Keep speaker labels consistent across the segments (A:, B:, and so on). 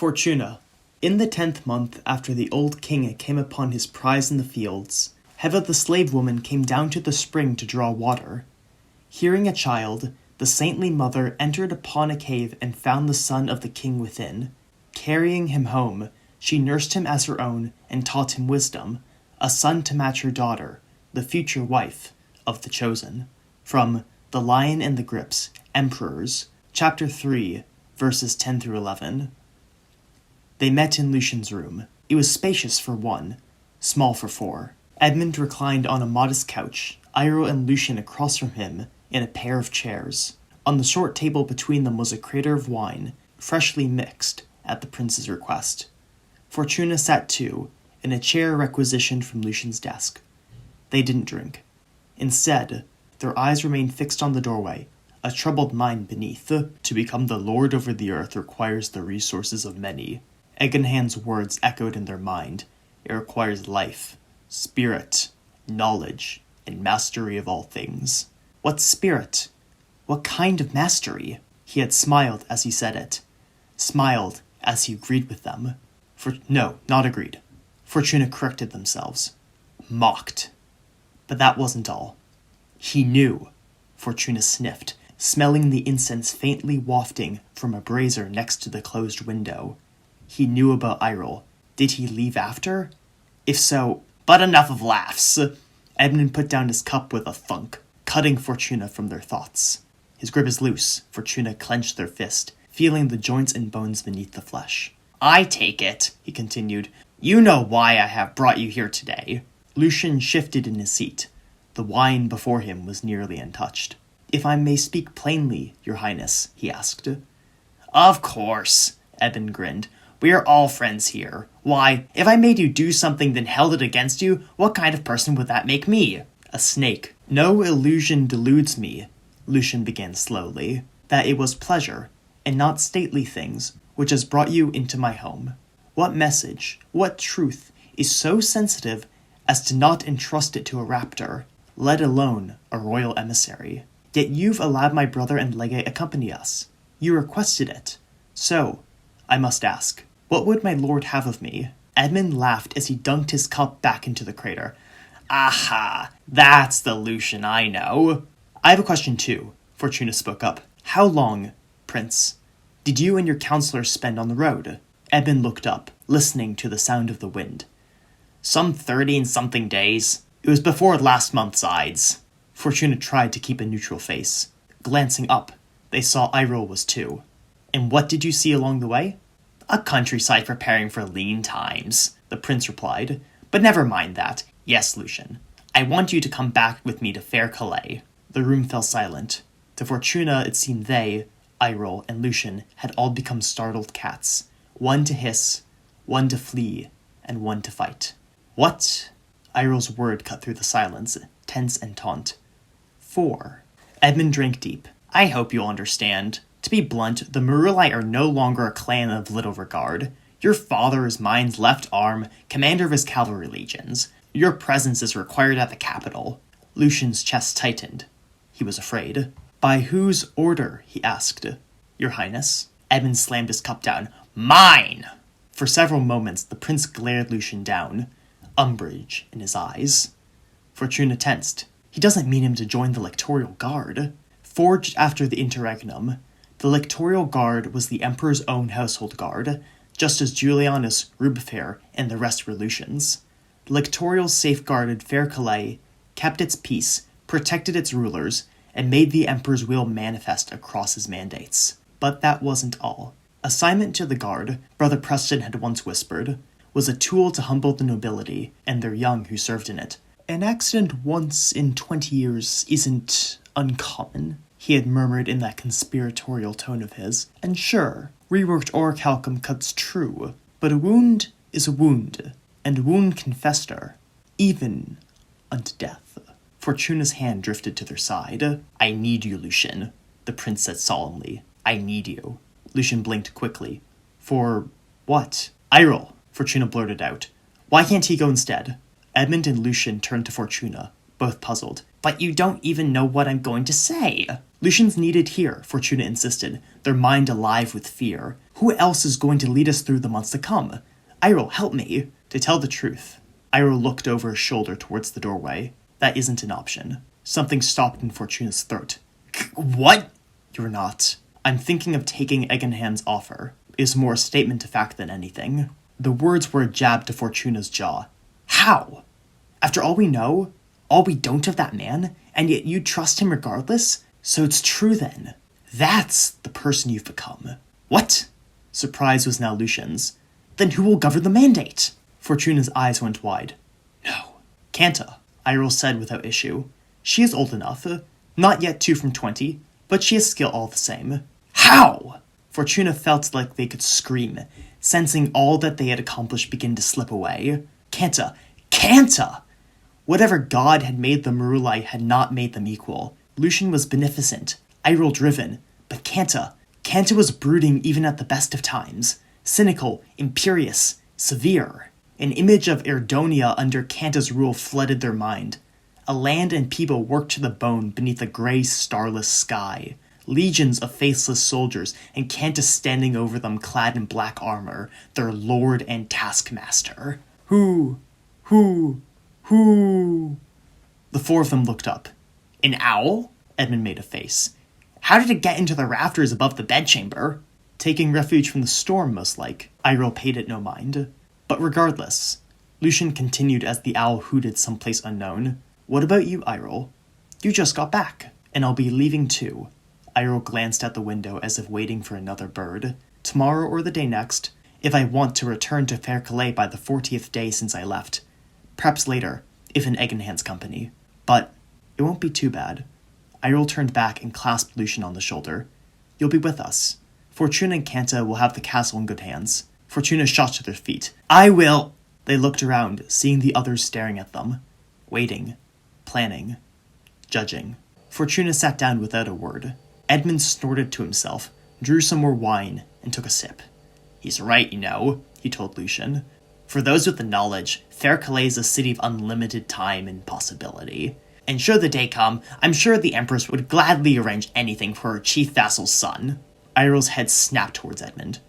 A: Fortuna. In the 10th month after the old king came upon his prize in the fields, Heva the slave woman came down to the spring to draw water. Hearing a child, the saintly mother entered upon a cave and found the son of the king within. Carrying him home, she nursed him as her own and taught him wisdom, a son to match her daughter, the future wife of the chosen. From The Lion and the Grips, Emperors, Chapter 3, verses 10 through 11. They met in Lucian's room. It was spacious for one, small for four. Edmund reclined on a modest couch, Iro and Lucian across from him in a pair of chairs. On the short table between them was a crater of wine, freshly mixed at the prince's request. Fortuna sat too, in a chair requisitioned from Lucian's desk. They didn't drink. Instead, their eyes remained fixed on the doorway, a troubled mind beneath. To become the lord over the earth requires the resources of many. Egenhand's words echoed in their mind. It requires life, spirit, knowledge, and mastery of all things. What spirit? What kind of mastery? He had smiled as he said it. Smiled as he agreed with them. No, not agreed. Fortuna corrected themselves. Mocked. But that wasn't all. He knew. Fortuna sniffed, smelling the incense faintly wafting from a brazier next to the closed window. He knew about Iro. Did he leave after? If so, but enough of laughs. Edmund put down his cup with a thunk, cutting Fortuna from their thoughts. His grip is loose. Fortuna clenched their fist, feeling the joints and bones beneath the flesh. I take it, he continued. You know why I have brought you here today. Lucian shifted in his seat. The wine before him was nearly untouched. If I may speak plainly, your highness, he asked. Of course, Edmund grinned. We are all friends here. Why, if I made you do something then held it against you, what kind of person would that make me? A snake. No illusion deludes me, Lucian began slowly, that it was pleasure, and not stately things, which has brought you into my home. What message, what truth, is so sensitive as to not entrust it to a raptor, let alone a royal emissary? Yet you've allowed my brother and legate accompany us. You requested it. So, I must ask, what would my lord have of me? Edmund laughed as he dunked his cup back into the crater. Aha, that's the Lucian I know. I have a question too, Fortuna spoke up. How long, Prince, did you and your counselors spend on the road? Edmund looked up, listening to the sound of the wind. Some 30 and something days. It was before last month's Ides. Fortuna tried to keep a neutral face. Glancing up, they saw Iro was too. And what did you see along the way? A countryside preparing for lean times, the prince replied. But never mind that. Yes, Lucian. I want you to come back with me to fair Calais. The room fell silent. To Fortuna it seemed they, Iro and Lucian, had all become startled cats. One to hiss, one to flee, and one to fight. What? Iro's word cut through the silence, tense and taunt. 4. Edmund drank deep. I hope you'll understand. To be blunt, the Maruli are no longer a clan of little regard. Your father is mine's left arm, commander of his cavalry legions. Your presence is required at the capital. Lucian's chest tightened. He was afraid. By whose order? He asked. Your highness? Edmund slammed his cup down. Mine! For several moments the prince glared Lucian down, umbrage in his eyes. Fortuna tensed. He doesn't mean him to join the Lectorial Guard. Forged after the interregnum, the Lectorial Guard was the Emperor's own household guard, just as Julianus, Rubefair, and the rest were Lucians. The Lectorials safeguarded fair Calais, kept its peace, protected its rulers, and made the Emperor's will manifest across his mandates. But that wasn't all. Assignment to the Guard, Brother Preston had once whispered, was a tool to humble the nobility and their young who served in it. An accident once in 20 years isn't uncommon, he had murmured in that conspiratorial tone of his. And sure, reworked orichalcum cuts true, but a wound is a wound, and a wound can fester, even unto death. Fortuna's hand drifted to their side. I need you, Lucian, the prince said solemnly. I need you. Lucian blinked quickly. For what? Iro, Fortuna blurted out. Why can't he go instead? Edmund and Lucian turned to Fortuna, both puzzled. But you don't even know what I'm going to say. Lucian's needed here, Fortuna insisted, their mind alive with fear. Who else is going to lead us through the months to come? Iroh, help me. To tell the truth, Iroh looked over his shoulder towards the doorway. That isn't an option. Something stopped in Fortuna's throat. What? You're not. I'm thinking of taking Eggenhand's offer. It's more a statement of fact than anything. The words were a jab to Fortuna's jaw. How? After all we know, all we don't of that man, and yet you trust him regardless? So it's true then. That's the person you've become. What? Surprise was now Lucian's. Then who will govern the mandate? Fortuna's eyes went wide. No. Kanta, Iroh said without issue. She is old enough, not yet 2 from 20, but she has skill all the same. How? Fortuna felt like they could scream, sensing all that they had accomplished begin to slip away. Kanta! Kanta! Whatever god had made the Marulai had not made them equal. Lucian was beneficent, Iroh-driven, but Kanta was brooding even at the best of times. Cynical, imperious, severe. An image of Erdonia under Kanta's rule flooded their mind. A land and people worked to the bone beneath a grey, starless sky. Legions of faceless soldiers, and Kanta standing over them clad in black armor, their lord and taskmaster. Who? The 4 of them looked up. An owl? Edmund made a face. How did it get into the rafters above the bedchamber? Taking refuge from the storm, most like. Iroh paid it no mind. But regardless, Lucian continued as the owl hooted someplace unknown. What about you, Iroh? You just got back, and I'll be leaving too. Iroh glanced out the window as if waiting for another bird. Tomorrow or the day next, if I want to return to Fair Calais by the 40th day since I left. Perhaps later, if in Eggenhand's company. But it won't be too bad. Iroh turned back and clasped Lucian on the shoulder. You'll be with us. Fortuna and Kanta will have the castle in good hands. Fortuna shot to their feet. I will! They looked around, seeing the others staring at them. Waiting. Planning. Judging. Fortuna sat down without a word. Edmund snorted to himself, drew some more wine, and took a sip. He's right, you know, he told Lucian. For those with the knowledge, Fair Calais is a city of unlimited time and possibility. And should the day come, I'm sure the Empress would gladly arrange anything for her chief vassal's son. Iroh's head snapped towards Edmund.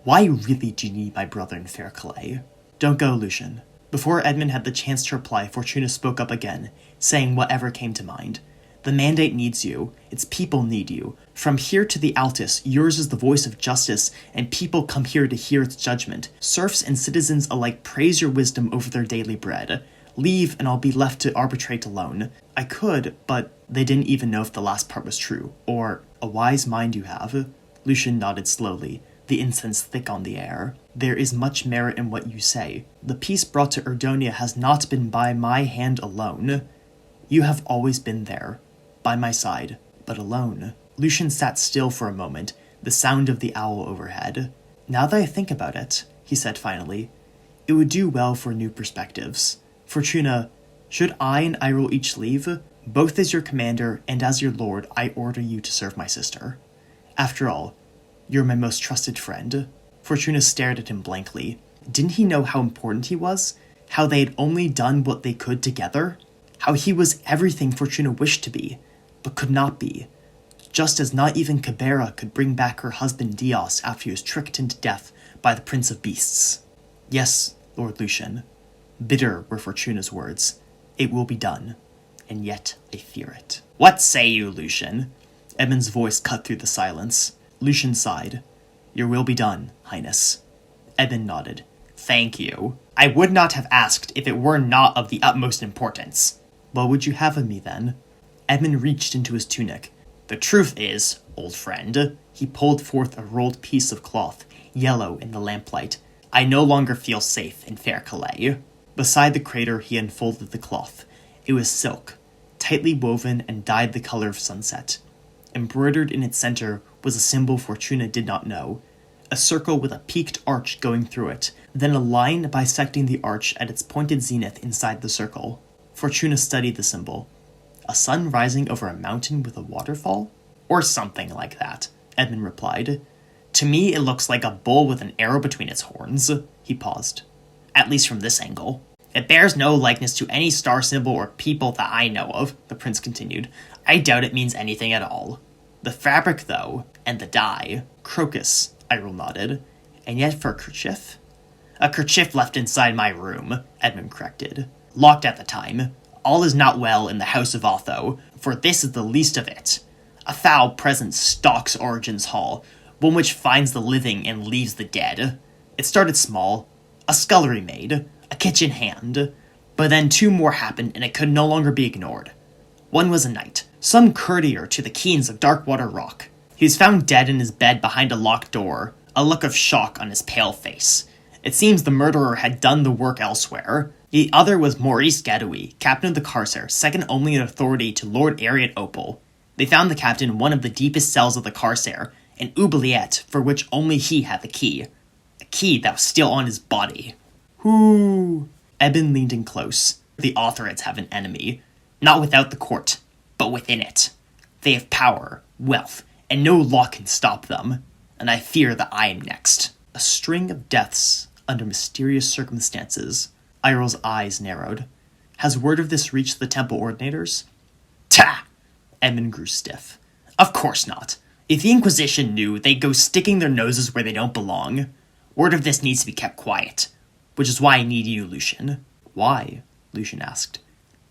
A: Why really do you need my brother in Fair Calais? Don't go, Lucian. Before Edmund had the chance to reply, Fortuna spoke up again, saying whatever came to mind. The mandate needs you. Its people need you. From here to the Altus, yours is the voice of justice, and people come here to hear its judgment. Serfs and citizens alike praise your wisdom over their daily bread. Leave, and I'll be left to arbitrate alone. I could, but they didn't even know if the last part was true. Or, a wise mind you have. Lucian nodded slowly, the incense thick on the air. There is much merit in what you say. The peace brought to Erdonia has not been by my hand alone. You have always been there. By my side, but alone. Lucian sat still for a moment, the sound of the owl overhead. Now that I think about it, he said finally, it would do well for new perspectives. Fortuna, should I and Iroh each leave? Both as your commander and as your lord, I order you to serve my sister. After all, you're my most trusted friend. Fortuna stared at him blankly. Didn't he know how important he was? How they had only done what they could together? How he was everything Fortuna wished to be, but could not be. Just as not even Cabera could bring back her husband Dios after he was tricked into death by the Prince of Beasts. Yes, Lord Lucian. Bitter were Fortuna's words. It will be done, and yet I fear it. What say you, Lucian? Edmund's voice cut through the silence. Lucian sighed. Your will be done, Highness. Edmund nodded. Thank you. I would not have asked if it were not of the utmost importance. What would you have of me, then? Edmund reached into his tunic. The truth is, old friend, he pulled forth a rolled piece of cloth, yellow in the lamplight. I no longer feel safe in Fair Calais. Beside the crater, he unfolded the cloth. It was silk, tightly woven and dyed the color of sunset. Embroidered in its center was a symbol Fortuna did not know, a circle with a peaked arch going through it, then a line bisecting the arch at its pointed zenith inside the circle. Fortuna studied the symbol. A sun rising over a mountain with a waterfall? Or something like that, Edmund replied. To me, it looks like a bull with an arrow between its horns. He paused. At least from this angle. It bears no likeness to any star symbol or people that I know of, the prince continued. I doubt it means anything at all. The fabric, though, and the dye. Crocus, Irel nodded. And yet for a kerchief? A kerchief left inside my room, Edmund corrected. Locked at the time. All is not well in the house of Otho, for this is the least of it. A foul presence stalks Origen's hall, one which finds the living and leaves the dead. It started small. A scullery maid, a kitchen hand. But then 2 more happened and it could no longer be ignored. One was a knight, some courtier to the Keens of Darkwater Rock. He was found dead in his bed behind a locked door, a look of shock on his pale face. It seems the murderer had done the work elsewhere. The other was Maurice Gadoui, captain of the Corsair, second only in authority to Lord Ariat Opal. They found the captain in one of the deepest cells of the Corsair, an oubliette for which only he had the key. A key that was still on his body. Whoo! Eben leaned in close. The authorities have an enemy. Not without the court, but within it. They have power, wealth, and no law can stop them. And I fear that I am next. A string of deaths under mysterious circumstances. Irel's eyes narrowed. Has word of this reached the temple ordinators? Ta! Edmund grew stiff. Of course not. If the Inquisition knew, they'd go sticking their noses where they don't belong. Word of this needs to be kept quiet. Which is why I need you, Lucian. Why? Lucian asked.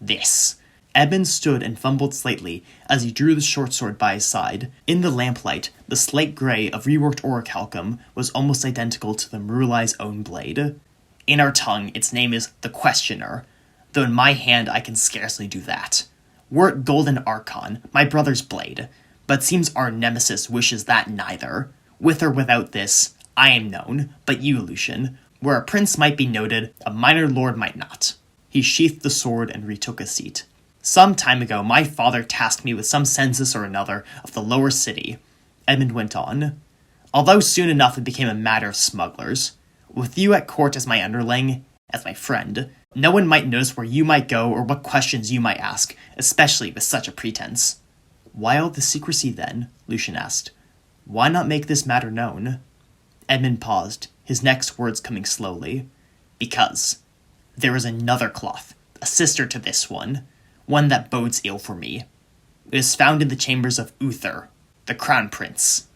A: This. Edmund stood and fumbled slightly as he drew the short sword by his side. In the lamplight, the slate grey of reworked orichalcum was almost identical to the Murulai's own blade. In our tongue, its name is the Questioner, though in my hand I can scarcely do that. Were it Golden Archon, my brother's blade, but seems our nemesis wishes that neither. With or without this, I am known, but you, Lucian, where a prince might be noted, a minor lord might not. He sheathed the sword and retook a seat. Some time ago, my father tasked me with some census or another of the lower city, Edmund went on. Although soon enough it became a matter of smugglers. With you at court as my underling, as my friend, no one might notice where you might go or what questions you might ask, especially with such a pretense. Why all the secrecy then? Lucian asked. Why not make this matter known? Edmund paused, his next words coming slowly. Because there is another cloth, a sister to this one that bodes ill for me. It is found in the chambers of Uther, the crown prince.